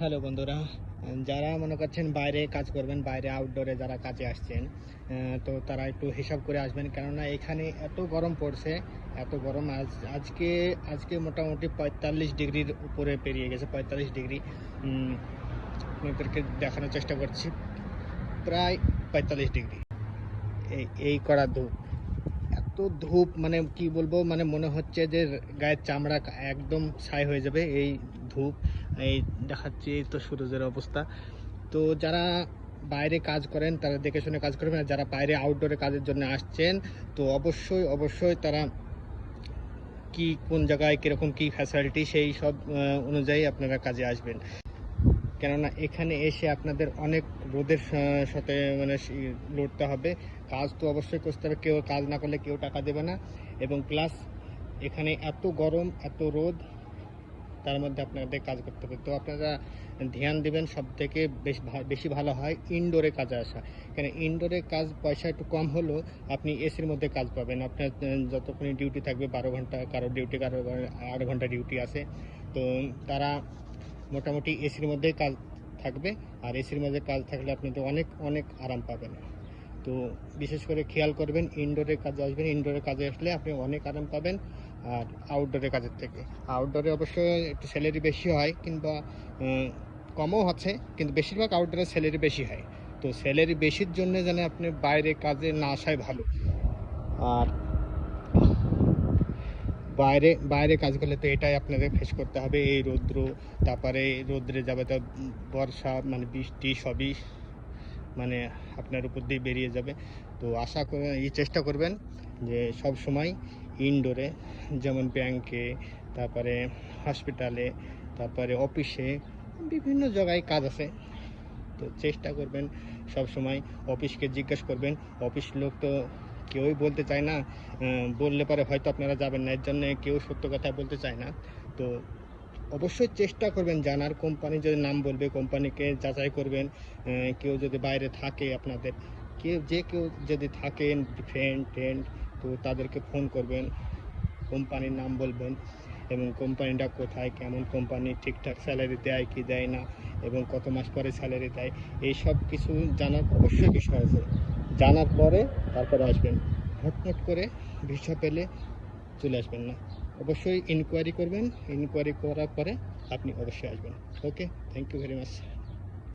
Hello বন্ধুরা, যারা মনে করছেন বাইরে কাজ করবেন, বাইরে আউটডোরে যারা কাজে আসছেন, তো তারা একটু হিসাব করে আসবেন। কেননা এখানে এত গরম পড়ছে, এত গরম। আজকে আজকে মোটামুটি 45 ডিগ্রির উপরে পেরিয়ে গেছে, 45 ডিগ্রি। আপনাদেরকে দেখানোর চেষ্টা করছি, প্রায় 45 ডিগ্রি। এই করা ধূপ, এত ধূপ, মানে কি বলবো, মানে মনে হচ্ছে যে গায়ের চামড়া একদম ছাই হয়ে যাবে এই ধূপ। এই দেখাচ্ছি, এই তো সূরজের অবস্থা। তো যারা বাইরে কাজ করেন তারা দেখে শুনে কাজ করবেন, আর যারা বাইরে আউটডোরে কাজের জন্য আসছেন তো অবশ্যই অবশ্যই তারা কি কোন জায়গায় কীরকম কী ফ্যাসিলিটি সেই সব অনুযায়ী আপনারা কাজে আসবেন। কেননা এখানে এসে আপনাদের অনেক রোদের সাথে মানে লড়তে হবে। কাজ তো অবশ্যই করতে হবে, কেউ কাজ না করলে কেউ টাকা দেবে না। এবং প্লাস এখানে এত গরম, এত রোদ, তার মধ্যে আপনাদের কাজ করতে হবে। তো আপনারা ধ্যান দেবেন, সব থেকে বেশি ভালো হয় ইনডোরে কাজে আসা। কেন ইনডোরে কাজ পয়সা একটু কম হলেও আপনি এসির মধ্যে কাজ পাবেন। আপনার যতক্ষণই ডিউটি থাকবে 12 ঘন্টা, কারো 8 ঘন্টা ডিউটি আছে, তো তারা মোটামুটি এসির মধ্যেই কাজ থাকবে। আর এসির মধ্যে কাজ থাকলে আপনি তো অনেক অনেক আরাম পাবেন। তো বিশেষ করে খেয়াল করবেন, ইনডোরে কাজে আসবেন। ইনডোরে কাজে আসলে আপনি অনেক আরাম পাবেন আর আউটডোরে কাজের থেকে। আউটডোরে অবশ্যই একটু স্যালারি বেশি হয়, কিংবা কমও আছে, কিন্তু বেশিরভাগ আউটডোরে স্যালারি বেশি হয়। তো স্যালারি বেশির জন্য যেন আপনি বাইরে কাজে না আসাই ভালো। আর বাইরে বাইরে কাজ করলে তো এটাই আপনাদের ফেস করতে হবে, এই রৌদ্র, তারপরে রৌদ্রে যাবে তো বর্ষা, মানে বৃষ্টি, সবই মানে আপনার উপর দিয়ে বেরিয়ে যাবে। তো আশা করে চেষ্টা করবেন যে সব সময় ইনডোরে, যেমন ব্যাংকে, তারপরে হসপিটালে, তারপরে অফিসে, বিভিন্ন জায়গায় কাজ আছে। তো চেষ্টা করবেন সব সময়। অফিসকে জিজ্ঞেস করবেন, অফিস লোক তো কেউই বলতে চায় না, বললে পরে হয়তো আপনারা যাবেন না, এর জন্য কেউ সত্য কথা বলতে চায় না। তো অবশ্যই চেষ্টা করবেন জানার। কোম্পানি যদি নাম বলবে, কোম্পানিকে যাচাই করবেন। কেউ যদি বাইরে থাকে আপনাদের, কেউ যদি থাকেন ফ্রেন্ড, তো তাদেরকে ফোন করবেন, কোম্পানির নাম বলবেন, এবং কোম্পানিটা কোথায়, কেমন কোম্পানি, ঠিকঠাক স্যালারি দেয় কি দেয় না, এবং কত মাস পরে স্যালারি দেয়, এই সব কিছু জানার অবশ্যই বিষয় আছে। জানার পরে তারপরে আসবেন। হটপট করে ভিসা পেলে চলে আসবেন না, অবশ্যই ইনকোয়ারি করবেন। ইনকোয়ারি করার পরে আপনি অবশ্যই আসবেন। ওকে, থ্যাংক ইউ ভেরি মাচ।